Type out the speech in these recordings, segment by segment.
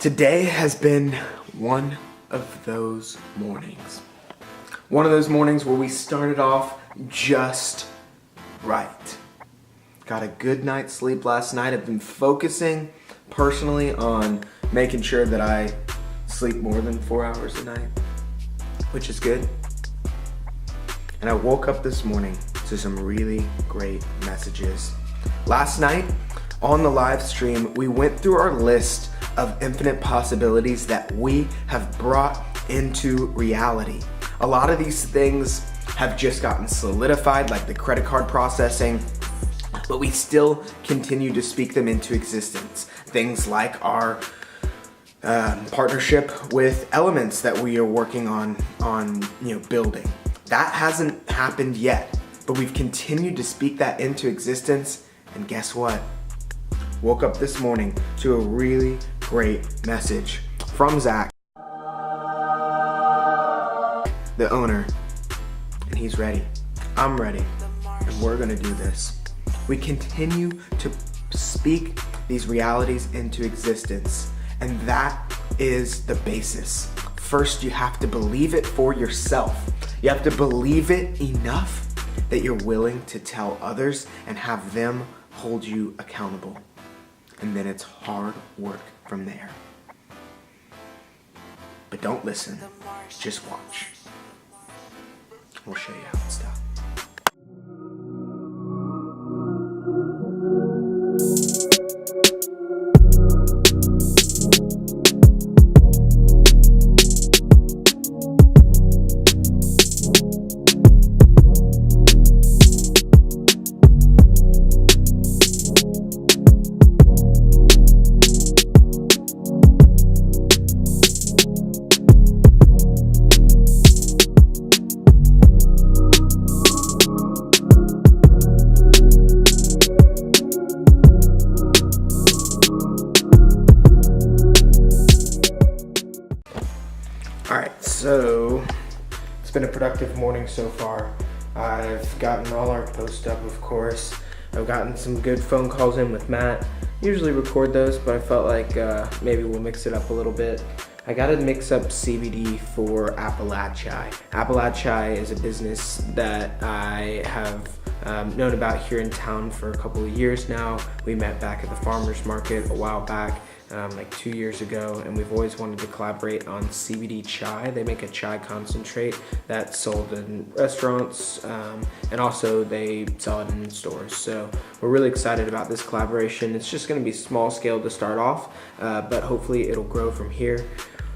Today has been one of those mornings. One of those mornings where we started off just right. Got a good night's sleep last night. I've been focusing personally on making sure that I sleep more than 4 hours a night, which is good. And I woke up this morning to some really great messages. Last night on the live stream, we went through our list of infinite possibilities that we have brought into reality. A lot of these things have just gotten solidified, like the credit card processing, but we still continue to speak them into existence. Things like our partnership with Elements that we are working on building. That hasn't happened yet, but we've continued to speak that into existence, and guess what? Woke up this morning to a really great message from Zach, the owner, and he's ready. I'm ready, and we're gonna do this. We continue to speak these realities into existence, and that is the basis. First, you have to believe it for yourself. You have to believe it enough that you're willing to tell others and have them hold you accountable. And then it's hard work from there. But don't listen, just watch. We'll show you how it's done. So, it's been a productive morning so far. I've gotten all our posts up, of course. I've gotten some good phone calls in with Matt. Usually record those, but I felt like maybe we'll mix it up a little bit. I gotta mix up CBD for Appalachia. Appalachia is a business that I have known about here in town for a couple of years now. We met back at the farmer's market a while back. Like 2 years ago, and we've always wanted to collaborate on CBD chai. They make a chai concentrate that's sold in restaurants, and also they sell it in stores. So we're really excited about this collaboration. It's just gonna be small scale to start off, but hopefully it'll grow from here.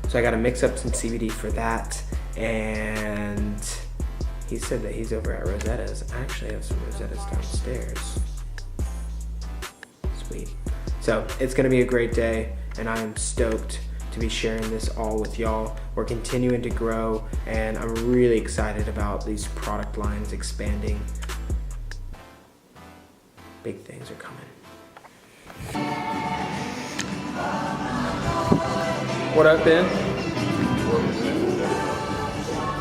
So I gotta mix up some CBD for that, and he said that he's over at Rosetta's. I actually have some Rosetta's downstairs. Sweet. So it's gonna be a great day, and I am stoked to be sharing this all with y'all. We're continuing to grow, and I'm really excited about these product lines expanding. Big things are coming. What up, Ben?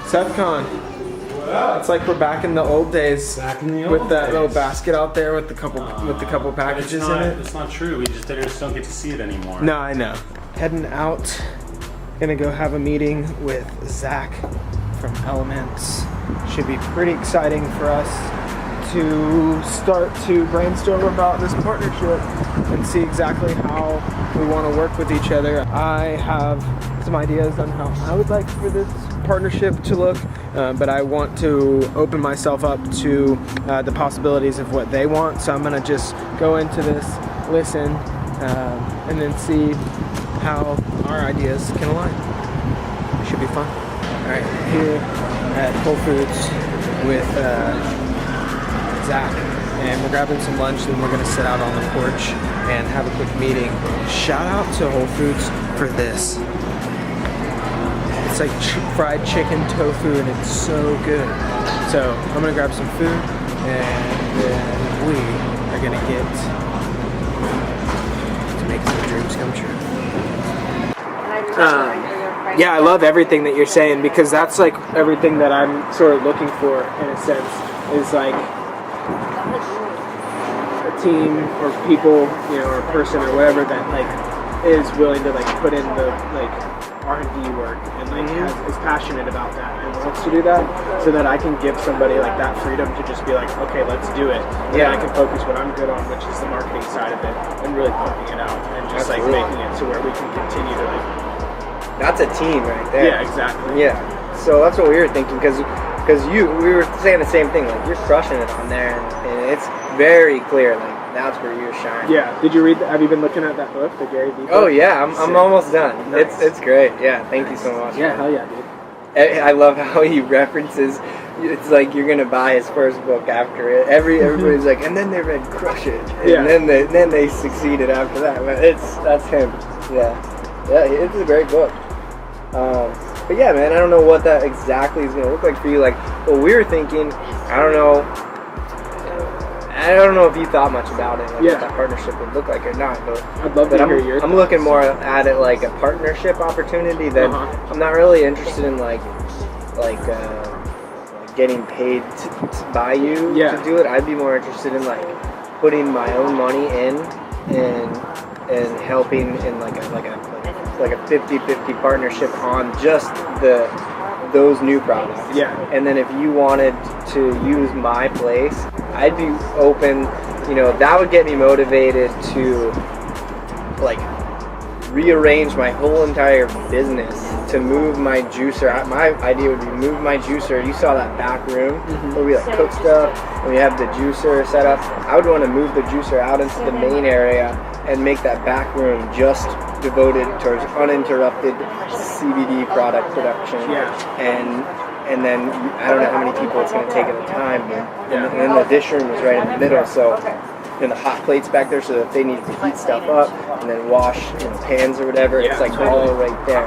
SethCon. It's like we're back in the old days. Back in the old with that days. little basket out there with the couple packages in it. It's not true. We just don't get to see it anymore. No, I know. Heading out. Gonna go have a meeting with Zach from Elements. Should be pretty exciting for us to start to brainstorm about this partnership and see exactly how we want to work with each other. I have some ideas on how I would like for this partnership to look, but I want to open myself up to the possibilities of what they want. So I'm gonna just go into this, listen, and then see how our ideas can align. It should be fun. All right, here at Whole Foods with Zach, and we're grabbing some lunch, then we're gonna sit out on the porch and have a quick meeting. Shout out to Whole Foods for this. It's like fried chicken tofu, and it's so good. So I'm gonna grab some food, and then we are gonna get to make some dreams come true. Yeah, I love everything that you're saying, because that's like everything that I'm sort of looking for in a sense, is like a team or people, or a person or whatever that like is willing to like put in the like R&D work and like is passionate about that and wants to do that, so that I can give somebody like that freedom to just be like, okay, let's do it. And I can focus what I'm good on, which is the marketing side of it, and really pumping it out and just like making it to where we can continue to like. That's a team right there. Yeah, exactly. Yeah. So that's what we were thinking, because we were saying the same thing. Like, you're crushing it on there, and it's very clear. Like, that's where you're shining. Yeah. Did you read? Have you been looking at that book, the Gary Vee book? Oh yeah, I'm almost done. Nice. It's great. Yeah. Thank you so much. Yeah. Man. Hell yeah, dude. I love how he references. It's like you're gonna buy his first book after it. Everybody's like, and then they read Crush It, and then they succeeded after that. But that's him. Yeah. It's a great book. But yeah, man, I don't know what that exactly is gonna look like for you. Like, what we were thinking, I don't know if you thought much about it, like what that partnership would look like or not. But I'd love to hear your I'm looking more at it like a partnership opportunity than I'm not really interested in like getting paid by you to do it. I'd be more interested in like putting my own money in and helping in like a 50-50 partnership on just those new products. Yeah. And then if you wanted to use my place, I'd be open, that would get me motivated to like rearrange my whole entire business to move my juicer. My idea would be move my juicer. You saw that back room where we like cook stuff and we have the juicer set up. I would want to move the juicer out into the main area and make that back room just devoted towards uninterrupted CBD product production. And then I don't know how many people it's going to take at a time. And then the dish room is right in the middle, so the hot plates back there, so that they need to heat stuff up and then wash pans or whatever. It's like all right there.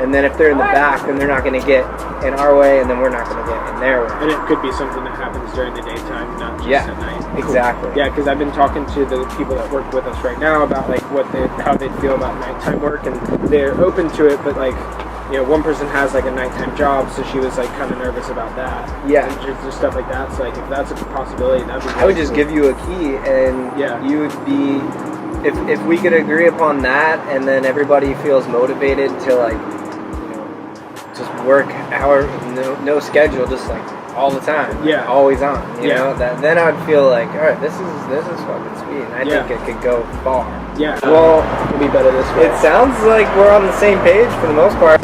And then if they're in the back, then they're not going to get in our way, and then we're not going to get in their way. And it could be something that happens during the daytime, not just at night. Exactly. Cool. Yeah, because I've been talking to the people that work with us right now about like how they feel about nighttime work, and they're open to it, but like, one person has like a nighttime job, so she was like kind of nervous about that. Yeah, and just stuff like that. So like, if that's a possibility, that'd be really I would just give you a key, and you would be, if we could agree upon that, and then everybody feels motivated to like, just work no schedule, just like all the time. Yeah, always on. You know that. Then I'd feel like, all right, this is fucking sweet, and I think it could go far. Yeah. Well, it'll be better this way. It sounds like we're on the same page for the most part.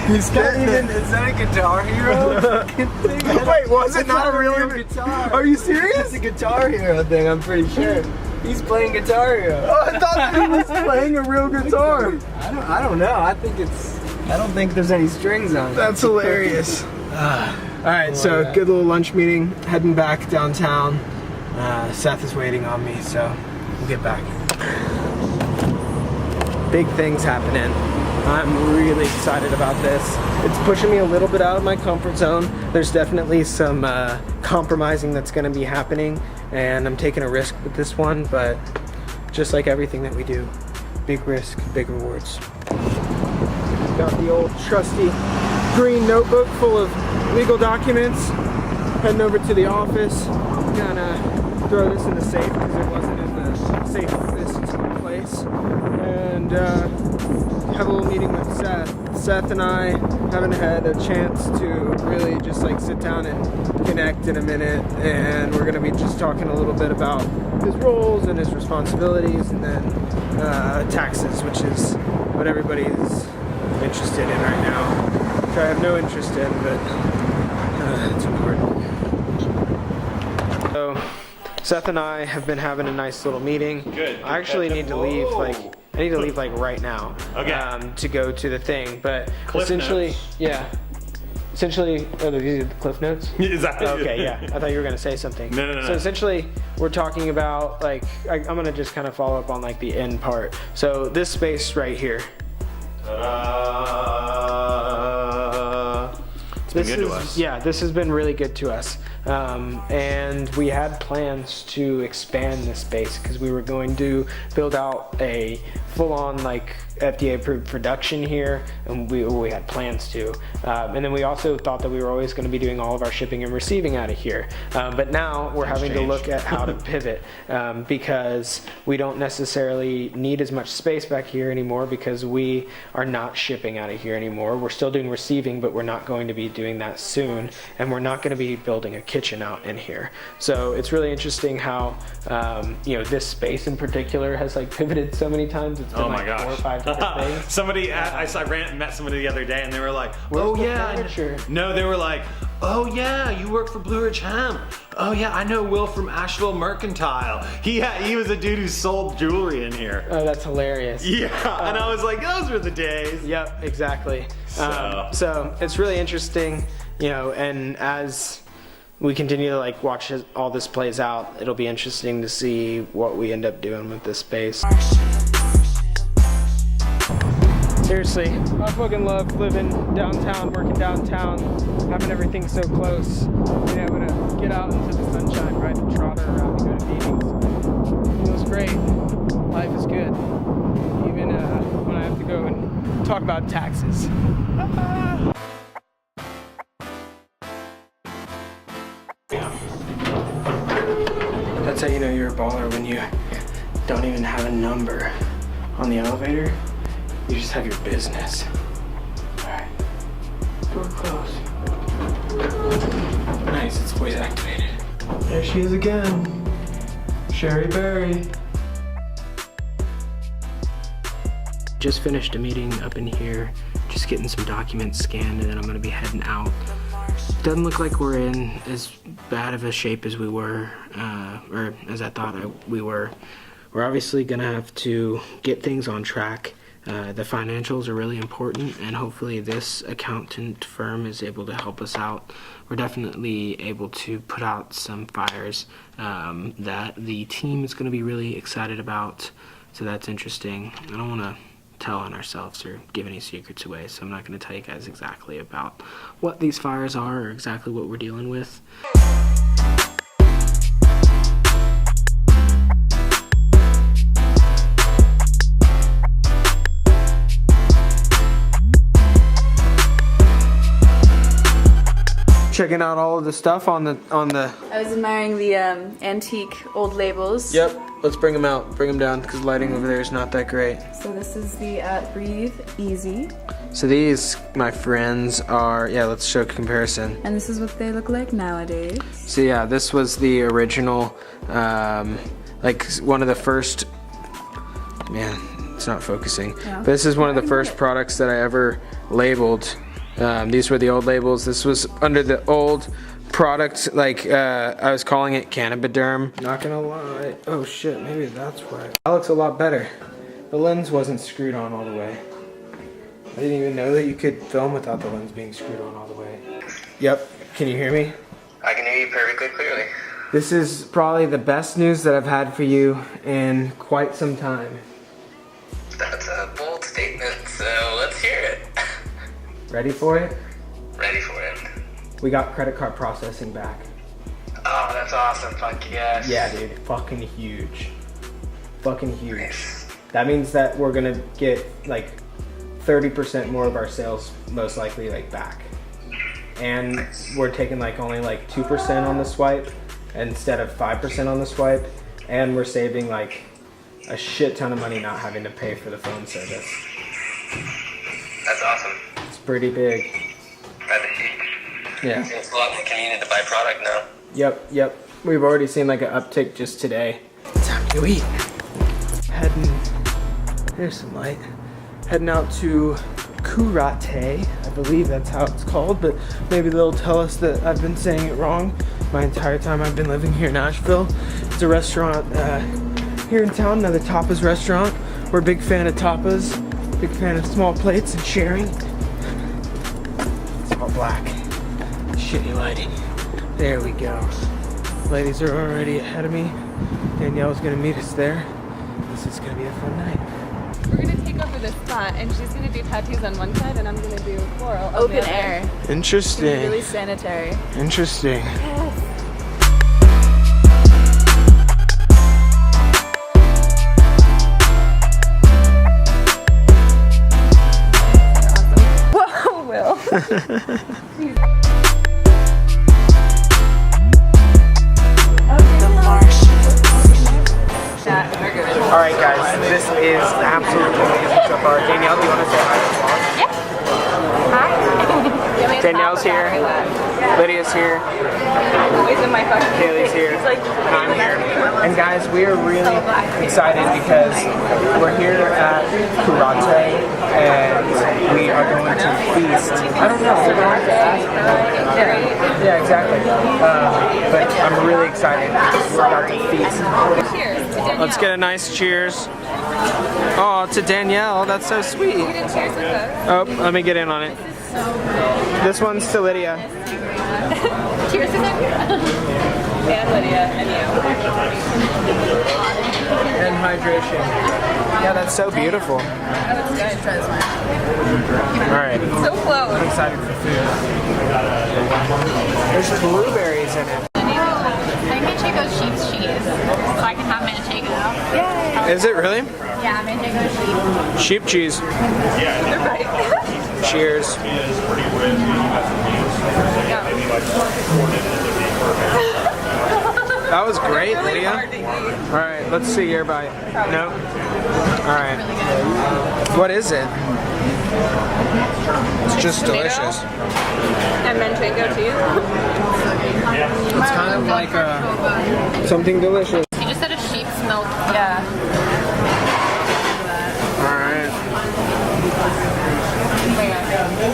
Is that a Guitar Hero? Wait, was it not a real guitar? Are you serious? It's a Guitar Hero thing, I'm pretty sure. He's playing Guitar Hero. Oh, I thought he was playing a real guitar. I don't know. I don't think there's any strings on it. That's hilarious. Alright, so good little lunch meeting. Heading back downtown. Seth is waiting on me, so we'll get back. Big things happening. I'm really excited about this. It's pushing me a little bit out of my comfort zone. There's definitely some compromising that's going to be happening, and I'm taking a risk with this one, but just like everything that we do, big risk, big rewards. Got the old trusty green notebook full of legal documents. Heading over to the office. Gonna throw this in the safe because it wasn't in the safest place. And have a little meeting with Seth. Seth and I haven't had a chance to really just like sit down and connect in a minute, and we're gonna be just talking a little bit about his roles and his responsibilities, and then taxes, which is what everybody is interested in right now, which I have no interest in, but it's important. So Seth and I have been having a nice little meeting. Good. I actually need to leave like right now. Okay. To go to the thing, but essentially, are these the cliff notes? Exactly. Okay, yeah. I thought you were gonna say something. No. So essentially, we're talking about like I'm gonna just kind of follow up on like the end part. So this space right here. It's been good to us. Yeah, this has been really good to us. And we had plans to expand this space because we were going to build out a full-on like FDA approved production here, and we had plans to. And then we also thought that we were always going to be doing all of our shipping and receiving out of here. But now we're having to look at how to pivot because we don't necessarily need as much space back here anymore because we are not shipping out of here anymore. We're still doing receiving, but we're not going to be doing that soon, and we're not going to be building a kitchen out in here. So it's really interesting how you know, this space in particular has like pivoted so many times. It's been like 4 or 5 different things. Somebody I met somebody the other day, and they were like, Where's "Oh the yeah." furniture? No, they were like, "Oh yeah, you work for Blue Ridge Hemp. Oh yeah, I know Will from Asheville Mercantile. He was a dude who sold jewelry in here." Oh, that's hilarious. Yeah, and I was like, those were the days. Yep, exactly. So it's really interesting, you know, and as we continue to like watch all this plays out, it'll be interesting to see what we end up doing with this space. Seriously, I fucking love living downtown, working downtown, having everything so close, being able to get out into the sunshine, ride the trotter around and go to meetings. It feels great. Life is good. Even when I have to go and talk about taxes. That's how you know you're a baller, when you don't even have a number on the elevator. You just have your business. Alright. Door closed. Nice, it's voice activated. There she is again. Sherry Berry. Just finished a meeting up in here. Just getting some documents scanned, and then I'm gonna be heading out. Doesn't look like we're in as bad of a shape as we were, or as I thought we were. We're obviously gonna have to get things on track. The financials are really important, and hopefully this accountant firm is able to help us out. We're definitely able to put out some fires that the team is going to be really excited about, so that's interesting. I don't want to tell on ourselves or give any secrets away, so I'm not going to tell you guys exactly about what these fires are or exactly what we're dealing with. Checking out all of the stuff on the. I was admiring the antique old labels. Yep, let's bring them out. Bring them down because lighting over there is not that great. So this is the Breathe Easy. So these, my friends, are, yeah, let's show comparison. And this is what they look like nowadays. So yeah, this was the original, like one of the first, man, it's not focusing. Yeah. This is one of the first products that I ever labeled. These were the old labels. This was under the old product, like I was calling it Cannabiderm. Not gonna lie. Oh shit, maybe that's why. That looks a lot better. The lens wasn't screwed on all the way. I didn't even know that you could film without the lens being screwed on all the way. Yep, can you hear me? I can hear you perfectly clearly. This is probably the best news that I've had for you in quite some time. That's a bold statement, so let's hear it. Ready for it? Ready for it. We got credit card processing back. Oh, that's awesome. Fuck yes. Yeah, dude. Fucking huge. Fucking huge. Nice. That means that we're gonna get like 30% more of our sales most likely like back. And we're taking like only like 2% on the swipe instead of 5% on the swipe. And we're saving like a shit ton of money not having to pay for the phone service. That's awesome. It's pretty big. Yeah. It's a lot more convenient to buy product now. Yep. We've already seen like an uptick just today. Time to eat. There's some light. Heading out to Kurate. I believe that's how it's called, but maybe they'll tell us that I've been saying it wrong my entire time I've been living here in Nashville. It's a restaurant here in town, another tapas restaurant. We're a big fan of tapas, big fan of small plates and sharing. It's all black. Shitty lighting. There we go. Ladies are already ahead of me. Danielle's gonna meet us there. This is gonna be a fun night. We're gonna take over this spot, and she's gonna do tattoos on one side, and I'm gonna do floral. on the Open other. air. It's Interesting. really sanitary. Interesting. Whoa, Will. All right, guys, this is absolutely amazing so far. Danielle, do you want to say hi to the vlog? Hi. Danielle's here. Lydia's here. Always in my fucking Kaylee's here. It's like, I'm here. And guys, we are really excited because we're here at Karate and we are going to feast. I don't know. We're going to ask. Yeah, exactly. But I'm really excited because we're about to feast. cheers. to Danielle. Let's get a nice cheers. Oh, to Danielle. That's so sweet. You didn't cheers with us. Oh, let me get in on it. This one's to Lydia. Cheers to Danielle. And Lydia, and you. And hydration. Yeah, that's so beautiful. That looks good. Try this one. All right. So close. I'm excited for food. There's blueberries in it. I think Manchego's sheep's cheese, so I can have Manchego. Is it really? Yeah, Manchego's sheep. Sheep cheese. They're right. Cheers. That was great, Really Lydia. hard to eat. All right, let's see your bite. No. All right. What is it? It's just tomato. delicious. And Manchego cheese. It's kind of like something delicious. You just said a sheep's milk. Yeah. All right.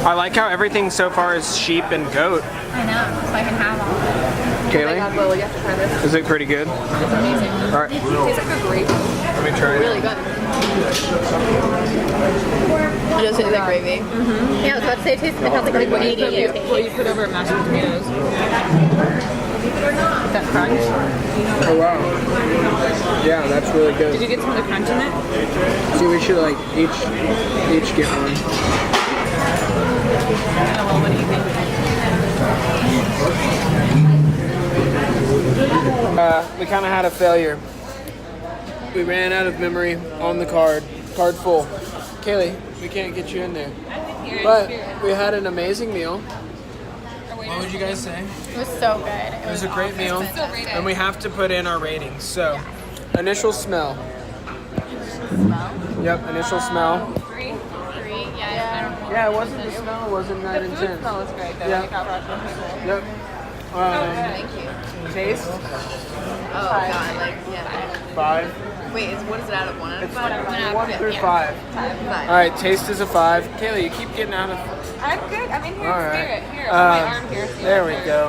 I like how everything so far is sheep and goat. I know, so I can have all. Kaylee, Will, you have to try this. is it pretty good? It's amazing. All right, Tastes like a grape. let me try it. Really good. It does taste like gravy. Yeah, I was about to say it tastes like What you Canadian. put, what you put over mashed potatoes. That crunch. Oh wow. Yeah, that's really good. Did you get some of the crunch in it? See, we should like each get one. Well, what do you think? We kind of had a failure. We ran out of memory on the card. Card full. Kaylee, we can't get you in there. But we had an amazing meal. What would you guys say? It was so good. It It was a great meal. And we have to put in our ratings. So, initial smell. Yep, initial smell. 3, yeah, I don't know. Yeah, it wasn't the smell, wasn't that The food intense. smell was great though. Yeah. Like how fresh it was. Yep. Thank you. Taste? Oh god, like yeah. 5. Wait, what is it out of 1 out of 5? 1 through 5. 5. Alright, taste is a 5. Kaylee, you keep getting out of... I'm good. I'm in here. All right. Spirit. Here, put my arm here. So There we go.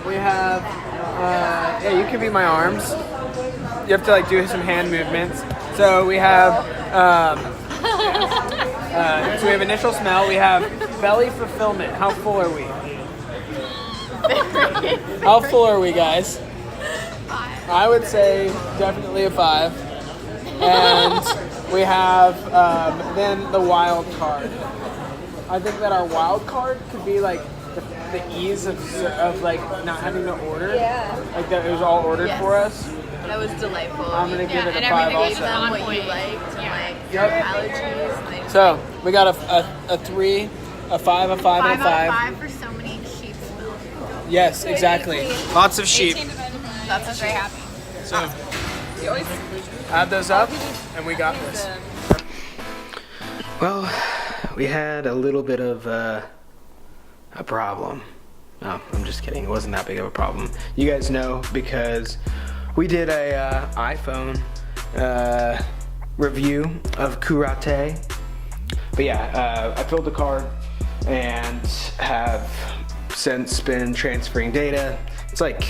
We have... yeah, you can be my arms. You have to like do some hand movements. So we have... so we have initial smell. We have belly fulfillment. How full are we? How full are we, guys? I would say definitely a 5. And we have then the wild card. I think that our wild card could be like the ease of like not having to order. Yeah. Like that it was all ordered Yes. for us. That was delightful. I'm gonna give it a and 5 everything Gave was them on what you point. liked, Yeah. like your Yep. allergies. And they just So we got a 3, a 5, a 5, 5 and a 5. out of 5 for so many sheep's milk. Yes, exactly. Lots of sheep. That's very happy. So you always add those up, and we got this. Well, we had a little bit of a problem. No, I'm just kidding. It wasn't that big of a problem. You guys know because we did a iPhone review of Karate. But yeah, I filled the card and have since been transferring data. It's like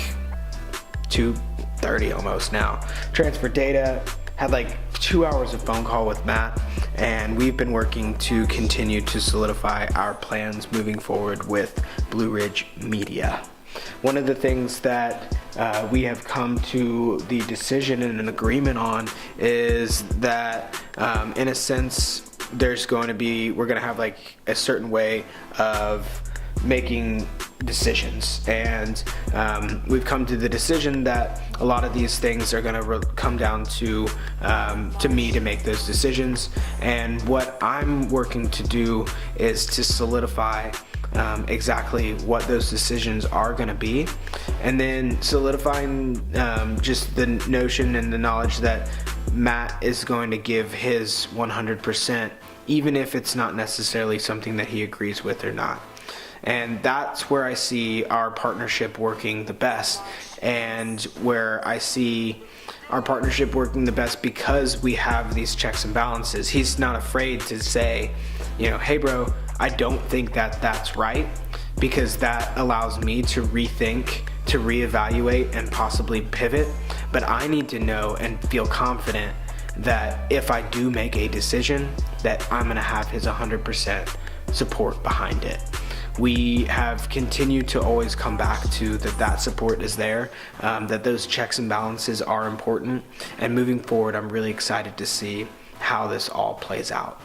2:30 almost now. Transferred data, had like 2 hours of phone call with Matt, and we've been working to continue to solidify our plans moving forward with Blue Ridge Media. One of the things that we have come to the decision and an agreement on is that In a sense, we're going to have like a certain way of making decisions, and we've come to the decision that a lot of these things are going to come down to me to make those decisions. And what I'm working to do is to solidify exactly what those decisions are going to be, and then solidifying just the notion and the knowledge that Matt is going to give his 100%, even if it's not necessarily something that he agrees with or not. And that's where I see our partnership working the best, and where I see our partnership working the best because we have these checks and balances. He's not afraid to say, you know, hey bro, I don't think that that's right, because that allows me to rethink, to reevaluate, and possibly pivot. But I need to know and feel confident that if I do make a decision, that I'm gonna have his 100% support behind it. We have continued to always come back to that support is there, that those checks and balances are important. And moving forward, I'm really excited to see how this all plays out.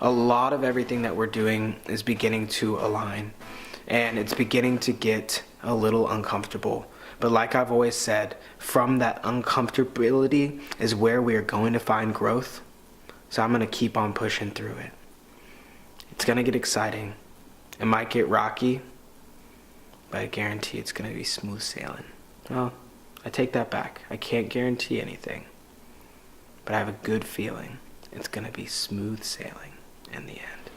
A lot of everything that we're doing is beginning to align, and it's beginning to get a little uncomfortable. But like I've always said, from that uncomfortability is where we are going to find growth. So I'm going to keep on pushing through it. It's going to get exciting. It might get rocky, but I guarantee it's going to be smooth sailing. Well, I take that back. I can't guarantee anything, but I have a good feeling it's going to be smooth sailing in the end.